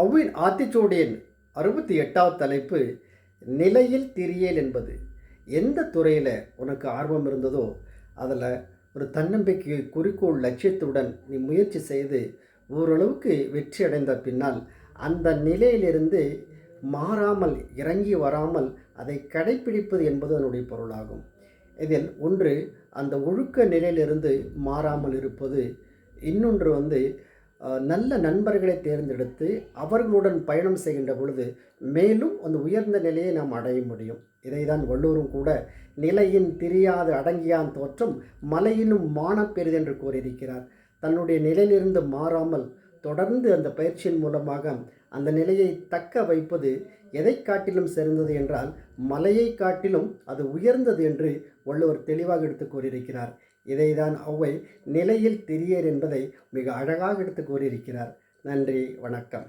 ஔவையின் ஆத்திச்சூடியின் 68வது தலைப்பு நிலையில் திரியேல் என்பது. எந்த துறையில் உனக்கு ஆர்வம் இருந்ததோ அதில் ஒரு தன்னம்பிக்கை குறிக்கோள் லட்சியத்துடன் நீ முயற்சி செய்து ஓரளவுக்கு வெற்றி அடைந்த பின்னால் அந்த நிலையிலிருந்து மாறாமல் இறங்கி வராமல் அதை கடைப்பிடிப்பது என்பது அதனுடைய பொருளாகும். இதில் ஒன்று அந்த ஒழுக்க நிலையிலிருந்து மாறாமல் இருப்பது, இன்னொன்று நல்ல நண்பர்களை தேர்ந்தெடுத்து அவர்களுடன் பயணம் செய்கின்ற பொழுது மேலும் அந்த உயர்ந்த நிலையை நாம் அடைய முடியும். இதை தான் வள்ளுவரும் கூட நிலையின் திரியாது அடங்கியான் தோற்றம் மலையினும் மானப்பெரிது என்று கூறியிருக்கிறார். தன்னுடைய நிலையிலிருந்து மாறாமல் தொடர்ந்து அந்த பயிற்சியின் மூலமாக அந்த நிலையை தக்க வைப்பது எதை காட்டிலும் சிறந்தது என்றால் மலையை காட்டிலும் அது உயர்ந்தது என்று வள்ளுவர் தெளிவாக எடுத்து கூறியிருக்கிறார். இதைதான் ஔவை நிலையில் திரியேல் என்பதை மிக அழகாக எடுத்து கூறியிருக்கிறார். நன்றி, வணக்கம்.